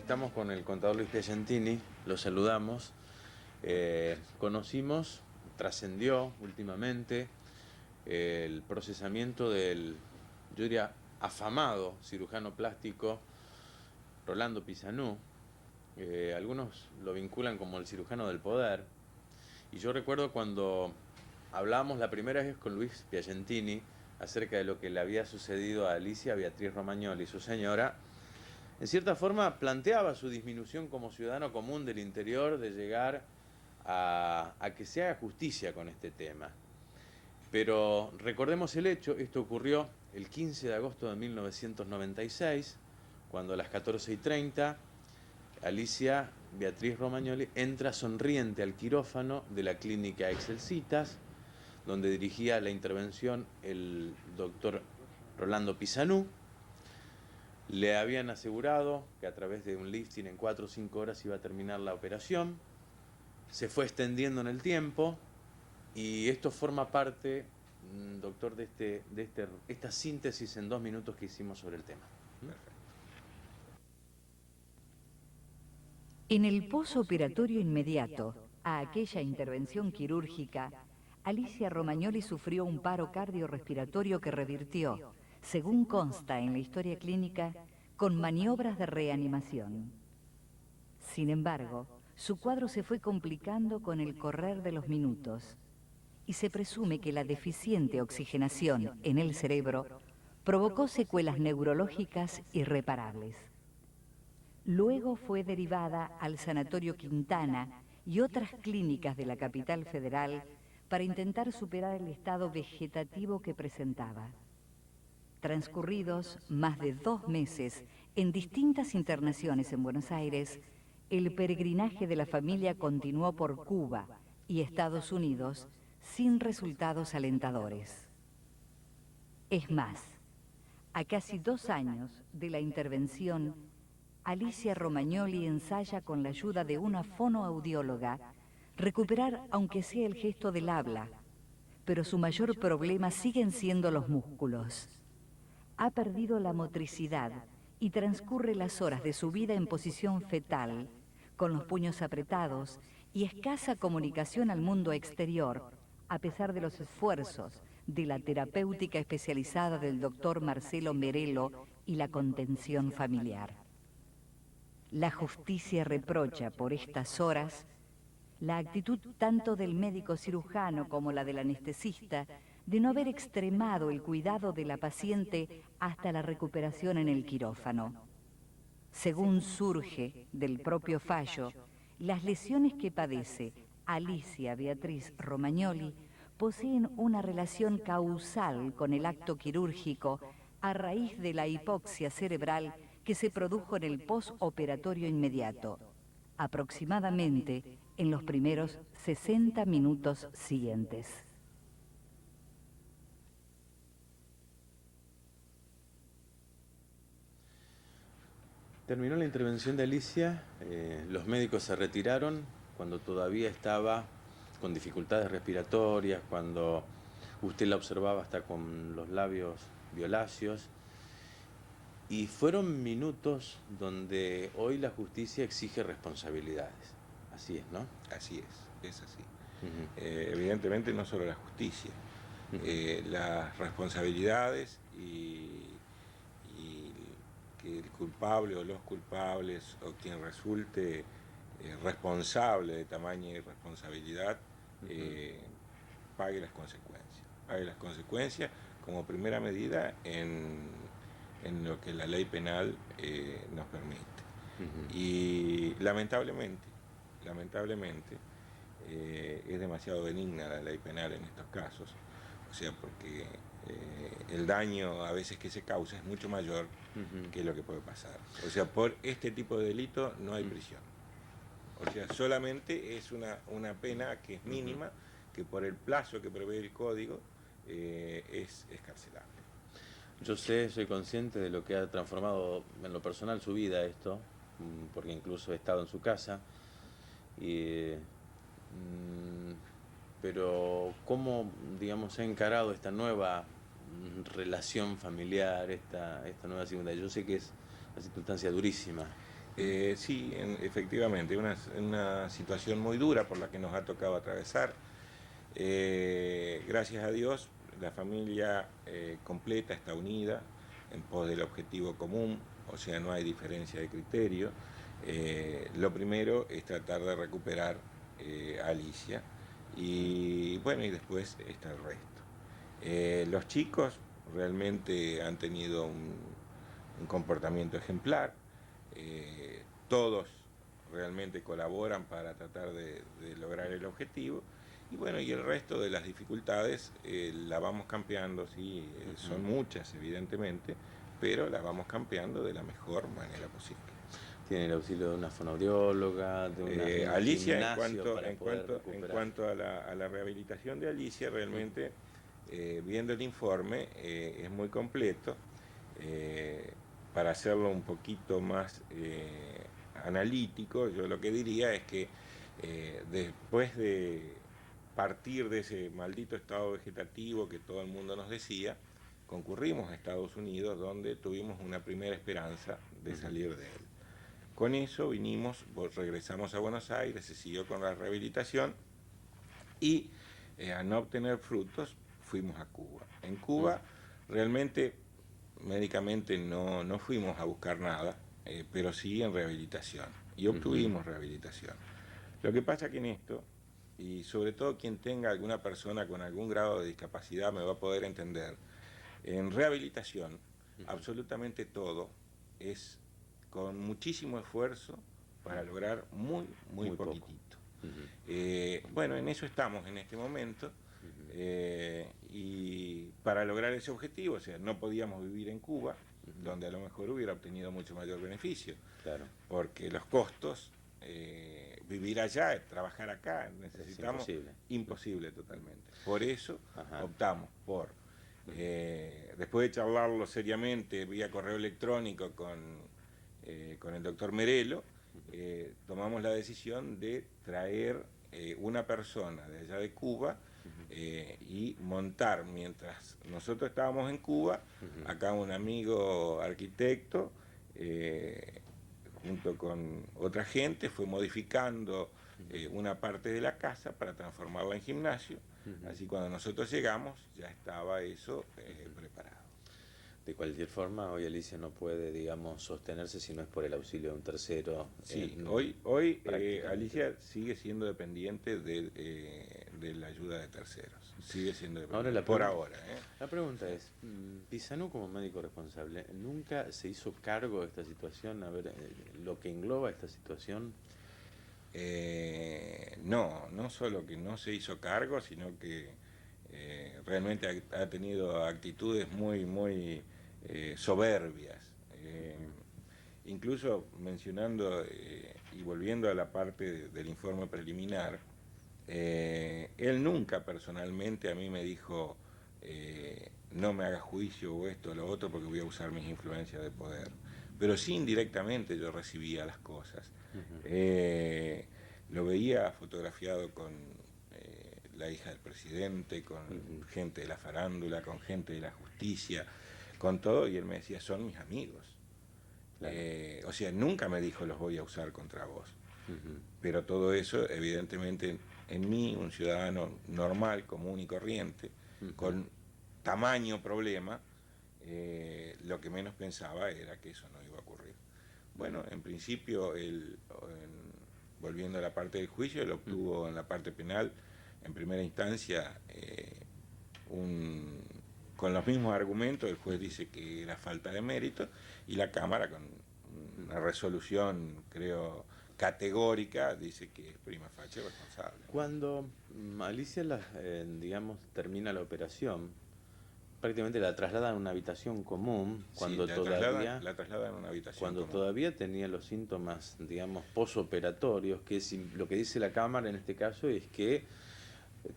Estamos con el contador Luis Piacentini, lo saludamos. Conocimos, trascendió últimamente el procesamiento del, yo diría, afamado cirujano plástico Rolando Pisanú. Algunos lo vinculan como el cirujano del poder. Y yo recuerdo cuando hablábamos la primera vez con Luis Piacentini acerca de lo que le había sucedido a Alicia Beatriz Romagnoli, su señora, en cierta forma planteaba su disminución como ciudadano común del interior de llegar a que se haga justicia con este tema. Pero recordemos el hecho, esto ocurrió el 15 de agosto de 1996, cuando a las 14:30 Alicia Beatriz Romagnoli entra sonriente al quirófano de la clínica Excelsitas, donde dirigía la intervención el doctor Rolando Pisanú. Le habían asegurado que a través de un lifting en 4 o 5 horas iba a terminar la operación. Se fue extendiendo en el tiempo y esto forma parte, doctor, de esta síntesis en 2 minutos que hicimos sobre el tema. Perfecto. En el posoperatorio inmediato a aquella intervención quirúrgica, Alicia Romagnoli sufrió un paro cardiorrespiratorio que revirtió, según consta en la historia clínica, con maniobras de reanimación. Sin embargo, su cuadro se fue complicando con el correr de los minutos y se presume que la deficiente oxigenación en el cerebro provocó secuelas neurológicas irreparables. Luego fue derivada al Sanatorio Quintana y otras clínicas de la capital federal para intentar superar el estado vegetativo que presentaba. Transcurridos más de 2 meses en distintas internaciones en Buenos Aires, el peregrinaje de la familia continuó por Cuba y Estados Unidos sin resultados alentadores. Es más, a casi 2 años de la intervención, Alicia Romagnoli ensaya con la ayuda de una fonoaudióloga recuperar aunque sea el gesto del habla, pero su mayor problema siguen siendo los músculos. Ha perdido la motricidad y transcurre las horas de su vida en posición fetal, con los puños apretados y escasa comunicación al mundo exterior, a pesar de los esfuerzos de la terapéutica especializada del doctor Marcelo Merelo y la contención familiar. La justicia reprocha por estas horas la actitud tanto del médico cirujano como la del anestesista de no haber extremado el cuidado de la paciente hasta la recuperación en el quirófano. Según surge del propio fallo, las lesiones que padece Alicia Beatriz Romagnoli poseen una relación causal con el acto quirúrgico a raíz de la hipoxia cerebral que se produjo en el posoperatorio inmediato, aproximadamente en los primeros 60 minutos siguientes. Terminó la intervención de Alicia, los médicos se retiraron cuando todavía estaba con dificultades respiratorias, cuando usted la observaba hasta con los labios violáceos. Y fueron minutos donde hoy la justicia exige responsabilidades. Así es, ¿no? Así es así. Evidentemente no solo la justicia, las responsabilidades y que el culpable o los culpables o quien resulte responsable de tamaña irresponsabilidad pague las consecuencias. Pague las consecuencias como primera medida en lo que la ley penal nos permite. Y lamentablemente, es demasiado benigna la ley penal en estos casos, o sea, porque el daño a veces que se causa es mucho mayor que lo que puede pasar. O sea, por este tipo de delito no hay prisión. O sea, solamente es una pena que es mínima, que por el plazo que prevé el código es carcelable. Yo sé, soy consciente de lo que ha transformado en lo personal su vida esto, porque incluso he estado en su casa, pero ¿cómo, digamos, ha encarado esta nueva relación familiar, esta nueva circunstancia? Yo sé que es una circunstancia durísima. Sí, efectivamente, una situación muy dura por la que nos ha tocado atravesar. Gracias a Dios, la familia completa está unida en pos del objetivo común, o sea, no hay diferencia de criterio. Lo primero es tratar de recuperar a Alicia y bueno, y después está el resto. Los chicos realmente han tenido un comportamiento ejemplar. Todos realmente colaboran para tratar de lograr el objetivo y bueno, y el resto de las dificultades la vamos campeando, sí, son muchas evidentemente, pero la vamos campeando de la mejor manera posible. Tiene el auxilio de una fonoaudióloga, de una Alicia, en cuanto a la rehabilitación de Alicia, realmente viendo el informe es muy completo. Para hacerlo un poquito más analítico, yo lo que diría es que después de partir de ese maldito estado vegetativo que todo el mundo nos decía, concurrimos a Estados Unidos, donde tuvimos una primera esperanza de salir de él. Con eso regresamos a Buenos Aires, se siguió con la rehabilitación y a no obtener frutos fuimos a Cuba. En Cuba realmente médicamente no fuimos a buscar nada, pero sí en rehabilitación y obtuvimos rehabilitación. Lo que pasa que en esto, y sobre todo quien tenga alguna persona con algún grado de discapacidad me va a poder entender, en rehabilitación absolutamente todo es con muchísimo esfuerzo para lograr muy poquitito. Bueno, en eso estamos en este momento. Y para lograr ese objetivo, o sea, no podíamos vivir en Cuba, donde a lo mejor hubiera obtenido mucho mayor beneficio, claro, porque los costos, vivir allá, trabajar acá, necesitamos, imposible totalmente. Por eso optamos por, después de charlarlo seriamente vía correo electrónico con el doctor Merelo, tomamos la decisión de traer una persona de allá de Cuba y montar, mientras nosotros estábamos en Cuba, acá un amigo arquitecto, junto con otra gente, fue modificando una parte de la casa para transformarla en gimnasio, así cuando nosotros llegamos ya estaba eso preparado. De cualquier forma, hoy Alicia no puede, digamos, sostenerse si no es por el auxilio de un tercero. Sí, hoy Alicia sigue siendo dependiente de la ayuda de terceros. Sigue siendo dependiente, por ahora. La pregunta es, Pisanu como médico responsable, ¿nunca se hizo cargo de esta situación? A ver, lo que engloba esta situación. No solo que no se hizo cargo, sino que realmente ha tenido actitudes muy soberbias. Incluso mencionando y volviendo a la parte del informe preliminar, él nunca personalmente a mí me dijo no me haga juicio o esto o lo otro porque voy a usar mis influencias de poder, pero sí indirectamente yo recibía las cosas. Lo veía fotografiado con la hija del presidente, con gente de la farándula, con gente de la justicia, con todo, y él me decía, son mis amigos. Claro. O sea, nunca me dijo, los voy a usar contra vos. Pero todo eso, evidentemente, en mí, un ciudadano normal, común y corriente, con tamaño problema, lo que menos pensaba era que eso no iba a ocurrir. Bueno, en principio, volviendo a la parte del juicio, él obtuvo en la parte penal, en primera instancia, con los mismos argumentos, el juez dice que era falta de mérito, y la Cámara, con una resolución, creo, categórica, dice que es prima facie responsable. Cuando Alicia, digamos, termina la operación, prácticamente la trasladan a una habitación común, cuando sí, la trasladan a una habitación cuando común. Todavía tenía los síntomas, digamos, posoperatorios, que es lo que dice la Cámara en este caso es que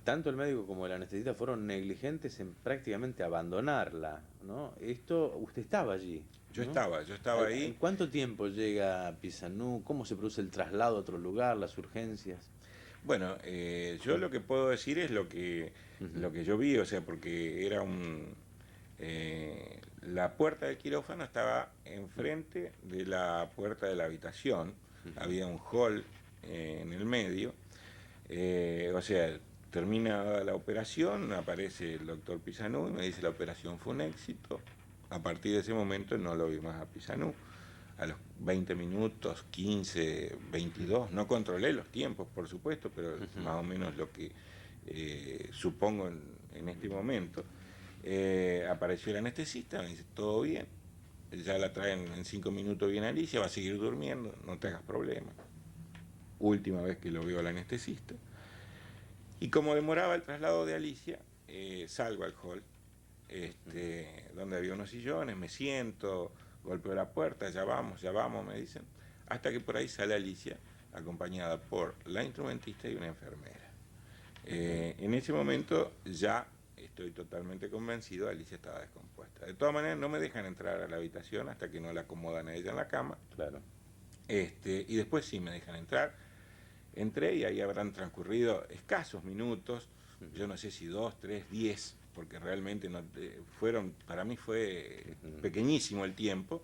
tanto el médico como el anestesista fueron negligentes en prácticamente abandonarla, ¿no? Usted estaba allí. Yo estaba ahí. ¿En cuánto tiempo llega a Pisanu? ¿Cómo se produce el traslado a otro lugar, las urgencias? Bueno, yo lo que puedo decir es lo que yo vi, o sea, porque era la puerta del quirófano estaba enfrente de la puerta de la habitación, había un hall en el medio, o sea, termina la operación, aparece el doctor Pisanú y me dice la operación fue un éxito. A partir de ese momento no lo vi más a Pisanú. A los 20 minutos, 15, 22, no controlé los tiempos, por supuesto, pero más o menos lo que supongo en este momento. Apareció el anestesista, me dice, todo bien, ya la traen en 5 minutos bien Alicia, va a seguir durmiendo, no te hagas problema. Última vez que lo veo al anestesista. Y como demoraba el traslado de Alicia, salgo al hall, donde había unos sillones, me siento, golpeo la puerta, ya vamos, me dicen, hasta que por ahí sale Alicia, acompañada por la instrumentista y una enfermera. En ese momento ya estoy totalmente convencido, Alicia estaba descompuesta. De todas maneras, no me dejan entrar a la habitación hasta que no la acomodan a ella en la cama. Claro. Y después sí me dejan entrar. Entré y ahí habrán transcurrido escasos minutos, yo no sé si 2, 3, 10, porque realmente no, para mí fue pequeñísimo el tiempo,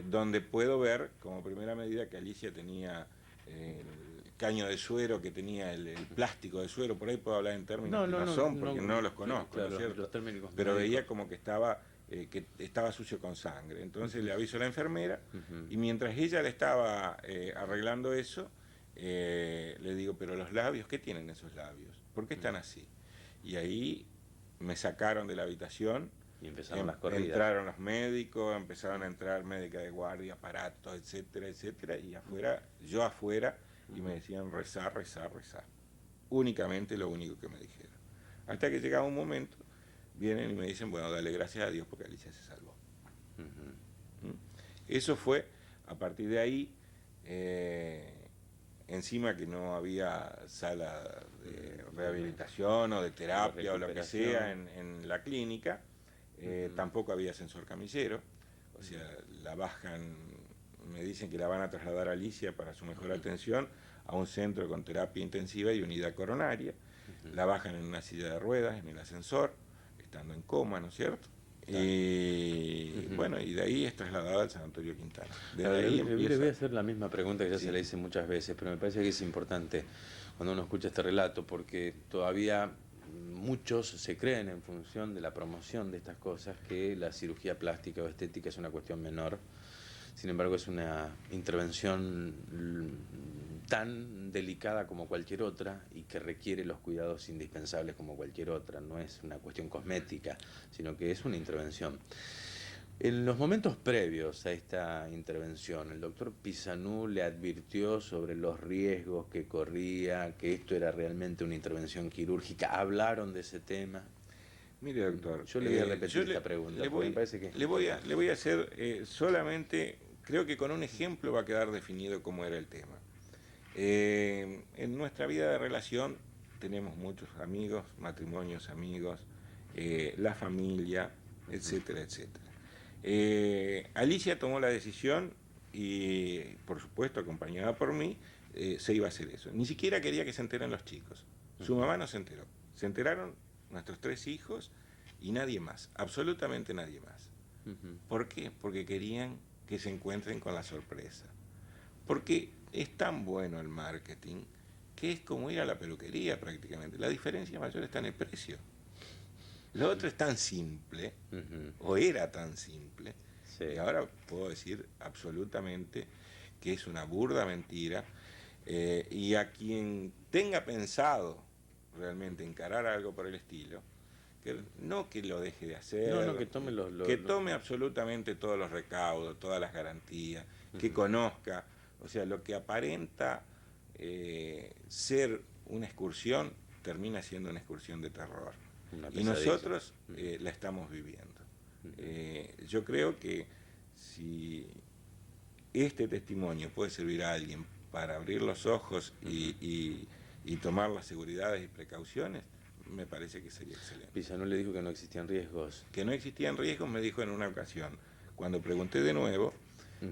donde puedo ver como primera medida que Alicia tenía el caño de suero, que tenía el plástico de suero, por ahí puedo hablar en términos que no son, porque no los conozco, claro, ¿no es cierto? los términos Pero médicos. veía como que estaba sucio con sangre. Entonces le aviso a la enfermera y mientras ella le estaba arreglando eso, le digo, pero los labios, ¿qué tienen esos labios? ¿Por qué están así? Y ahí me sacaron de la habitación. Y empezaron las corridas. Entraron los médicos, empezaron a entrar médicas de guardia, aparatos, etcétera, etcétera, y yo afuera, y me decían rezar, rezar, rezar. Únicamente lo único que me dijeron. Hasta que llegaba un momento, vienen y me dicen, bueno, dale gracias a Dios porque Alicia se salvó. Eso fue, a partir de ahí, encima que no había sala de rehabilitación o de terapia o lo que sea en la clínica, tampoco había ascensor camillero, o sea, la bajan, me dicen que la van a trasladar a Alicia para su mejor atención a un centro con terapia intensiva y unidad coronaria, la bajan en una silla de ruedas, en el ascensor, estando en coma, ¿no es cierto? Y bueno, y de ahí es trasladada al Sanatorio Quintana. Le voy a hacer la misma pregunta que ya se le hice muchas veces, pero me parece que es importante cuando uno escucha este relato, porque todavía muchos se creen en función de la promoción de estas cosas que la cirugía plástica o estética es una cuestión menor. Sin embargo, es una intervención tan delicada como cualquier otra y que requiere los cuidados indispensables como cualquier otra. No es una cuestión cosmética, sino que es una intervención. En los momentos previos a esta intervención, el doctor Pisanú le advirtió sobre los riesgos que corría, que esto era realmente una intervención quirúrgica. ¿Hablaron de ese tema? Mire, doctor, yo le voy a repetir esta pregunta. Le voy a hacer solamente, creo que con un ejemplo va a quedar definido cómo era el tema. En nuestra vida de relación tenemos muchos amigos, matrimonios, amigos, la familia, etcétera, etcétera. Alicia tomó la decisión y, por supuesto, acompañada por mí, se iba a hacer eso. Ni siquiera quería que se enteren los chicos. Su mamá no se enteró. Se enteraron nuestros 3 hijos y nadie más, absolutamente nadie más. ¿Por qué? Porque querían que se encuentren con la sorpresa. Porque es tan bueno el marketing que es como ir a la peluquería prácticamente. La diferencia mayor está en el precio. Lo otro es tan simple, o era tan simple, y ahora puedo decir absolutamente que es una burda mentira, y a quien tenga pensado realmente encarar algo por el estilo, que no que lo deje de hacer, que tome absolutamente todos los recaudos, todas las garantías, que conozca, o sea, lo que aparenta ser una excursión termina siendo una excursión de terror. Y nosotros la estamos viviendo. Yo creo que si este testimonio puede servir a alguien para abrir los ojos y tomar las seguridades y precauciones, me parece que sería excelente. Pisanú le dijo que no existían riesgos. Que no existían riesgos, me dijo en una ocasión. Cuando pregunté de nuevo,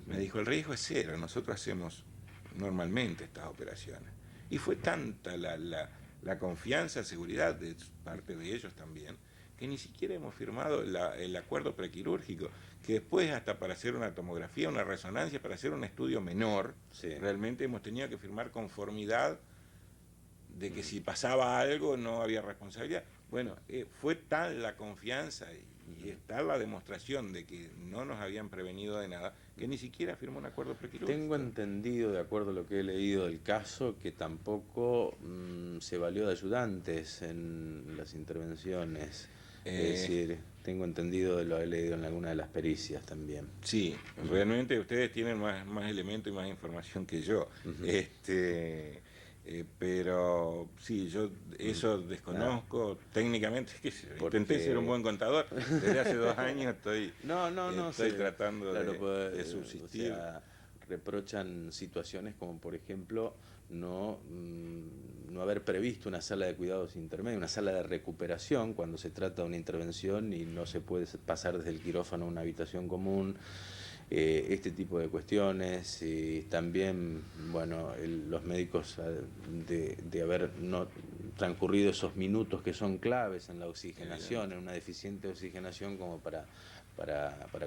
me dijo, el riesgo es cero, nosotros hacemos normalmente estas operaciones. Y fue tanta la confianza, seguridad de parte de ellos también, que ni siquiera hemos firmado el acuerdo prequirúrgico, que después hasta para hacer una tomografía, una resonancia, para hacer un estudio menor, Sí. realmente hemos tenido que firmar conformidad de que si pasaba algo no había responsabilidad. Bueno, fue tal la confianza y es tal la demostración de que no nos habían prevenido de nada, que ni siquiera firmó un acuerdo prequirúrgico. Tengo entendido, de acuerdo a lo que he leído del caso, que tampoco se valió de ayudantes en las intervenciones. Es decir, tengo entendido, lo he leído en alguna de las pericias también. Sí, realmente ustedes tienen más elementos y más información que yo. Pero sí, yo eso desconozco técnicamente, que intenté ser un buen contador, desde hace 2 años estoy tratando de subsistir. O sea, reprochan situaciones como, por ejemplo, no haber previsto una sala de cuidados intermedios, una sala de recuperación cuando se trata de una intervención y no se puede pasar desde el quirófano a una habitación común. Este tipo de cuestiones, también, bueno, los médicos de haber no transcurrido esos minutos que son claves en la oxigenación, en una deficiente oxigenación como para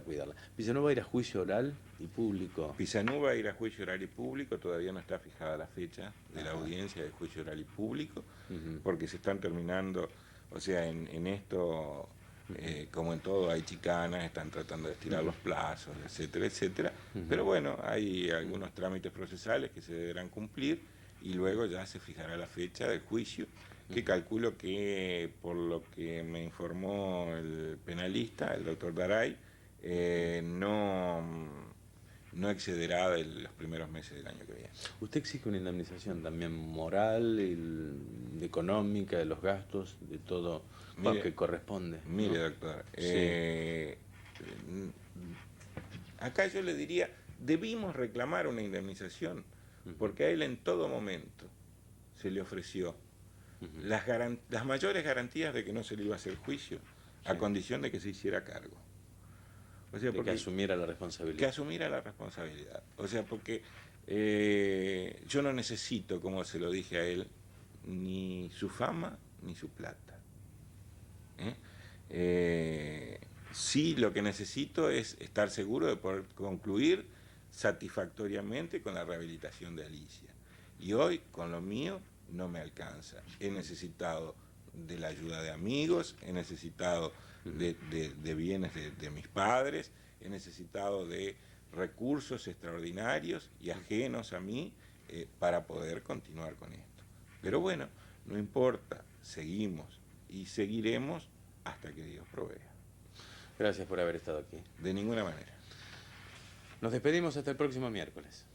cuidarla. Pisanú va a ir a juicio oral y público. Pisanú va a ir a juicio oral y público, todavía no está fijada la fecha de la audiencia de juicio oral y público, porque se están terminando, o sea, en esto... como en todo hay chicanas, están tratando de estirar los plazos, etcétera, etcétera. Pero bueno, hay algunos trámites procesales que se deberán cumplir y luego ya se fijará la fecha del juicio, que calculo que, por lo que me informó el penalista, el doctor Daray, no excederá de los primeros meses del año que viene. ¿Usted exige una indemnización también moral, económica, de los gastos, de todo lo que corresponde? Mire, ¿no, doctor? Acá yo le diría, debimos reclamar una indemnización, porque a él en todo momento se le ofreció las mayores garantías de que no se le iba a hacer juicio, a condición de que se hiciera cargo. O sea, que asumiera la responsabilidad. Que asumiera la responsabilidad. O sea, porque yo no necesito, como se lo dije a él, ni su fama ni su plata. Sí, lo que necesito es estar seguro de poder concluir satisfactoriamente con la rehabilitación de Alicia. Y hoy, con lo mío, no me alcanza. He necesitado de la ayuda de amigos, he necesitado de bienes de mis padres, he necesitado de recursos extraordinarios y ajenos a mí para poder continuar con esto. Pero bueno, no importa, seguimos y seguiremos hasta que Dios provea. Gracias por haber estado aquí. De ninguna manera. Nos despedimos hasta el próximo miércoles.